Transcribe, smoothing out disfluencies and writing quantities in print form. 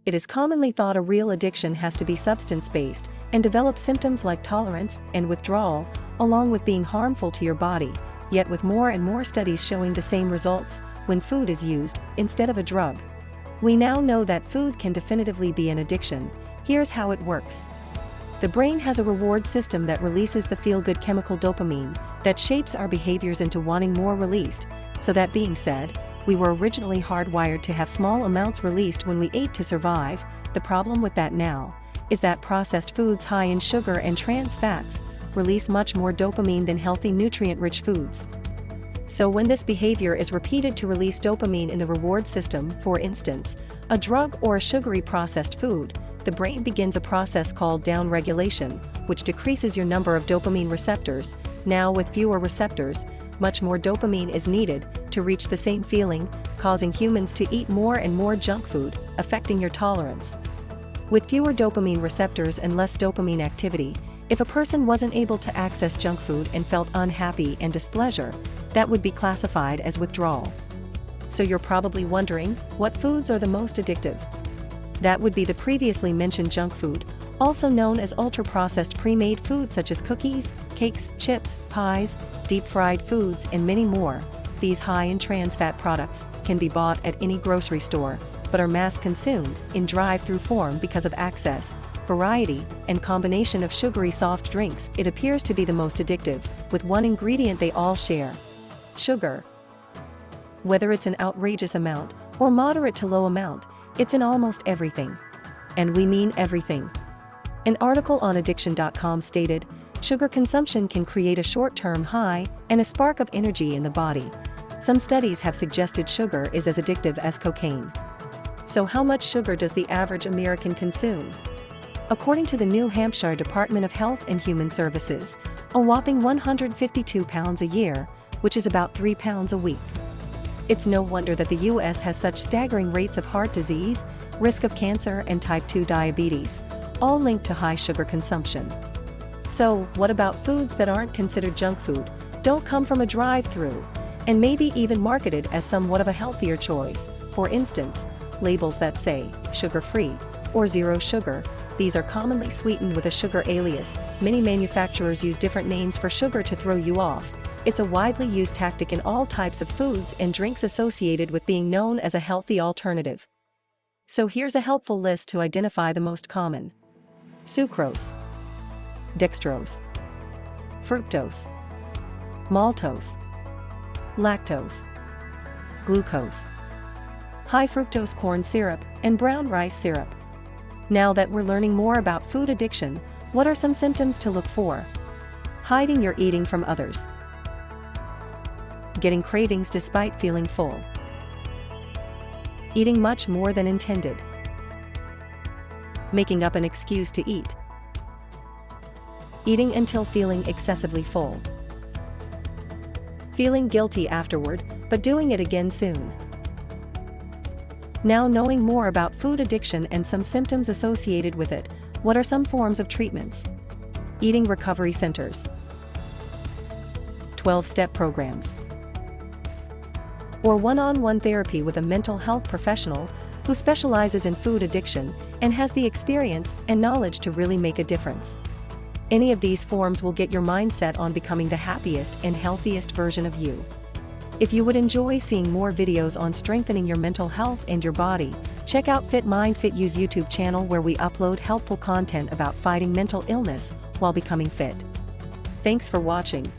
It is commonly thought a real addiction has to be substance-based and develop symptoms like tolerance and withdrawal, along with being harmful to your body, yet with more and more studies showing the same results when food is used instead of a drug. We now know that food can definitively be an addiction. Here's how it works. The brain has a reward system that releases the feel-good chemical dopamine that shapes our behaviors into wanting more released. So that being said, we were originally hardwired to have small amounts released when we ate to survive. The problem with that now is that processed foods high in sugar and trans fats release much more dopamine than healthy nutrient-rich foods. So when this behavior is repeated to release dopamine in the reward system, for instance, a drug or a sugary processed food, the brain begins a process called downregulation, which decreases your number of dopamine receptors. Now with fewer receptors, much more dopamine is needed to reach the same feeling, causing humans to eat more and more junk food, affecting your tolerance. With fewer dopamine receptors and less dopamine activity, if a person wasn't able to access junk food and felt unhappy and displeasure, that would be classified as withdrawal. So you're probably wondering, what foods are the most addictive? That would be the previously mentioned junk food, also known as ultra-processed pre-made foods such as cookies, cakes, chips, pies, deep-fried foods, and many more. These high in trans fat products can be bought at any grocery store, but are mass-consumed in drive-through form because of access, variety, and combination of sugary soft drinks. It appears to be the most addictive, with one ingredient they all share: sugar. Whether it's an outrageous amount or moderate to low amount, it's in almost everything. And we mean everything. An article on addiction.com stated, sugar consumption can create a short-term high and a spark of energy in the body. Some studies have suggested sugar is as addictive as cocaine. So how much sugar does the average American consume? According to the New Hampshire Department of Health and Human Services, a whopping 152 pounds a year, which is about 3 pounds a week. It's no wonder that the U.S. has such staggering rates of heart disease, risk of cancer, and type 2 diabetes, all linked to high sugar consumption. So, what about foods that aren't considered junk food, don't come from a drive-through, and maybe even marketed as somewhat of a healthier choice? For instance, labels that say sugar-free or zero sugar. These are commonly sweetened with a sugar alias. Many manufacturers use different names for sugar to throw you off. It's a widely used tactic in all types of foods and drinks associated with being known as a healthy alternative. So here's a helpful list to identify the most common: sucrose, dextrose, fructose, maltose, lactose, glucose, high fructose corn syrup, and brown rice syrup. Now that we're learning more about food addiction, what are some symptoms to look for? Hiding your eating from others. Getting cravings despite feeling full. Eating much more than intended. Making up an excuse to eat. Eating until feeling excessively full. Feeling guilty afterward, but doing it again soon. Now knowing more about food addiction and some symptoms associated with it, what are some forms of treatments? Eating recovery centers. 12-step programs. Or one-on-one therapy with a mental health professional who specializes in food addiction and has the experience and knowledge to really make a difference. Any of these forms will get your mindset on becoming the happiest and healthiest version of you. If you would enjoy seeing more videos on strengthening your mental health and your body, check out Fit Mind Fit You's YouTube channel, where we upload helpful content about fighting mental illness while becoming fit. Thanks for watching.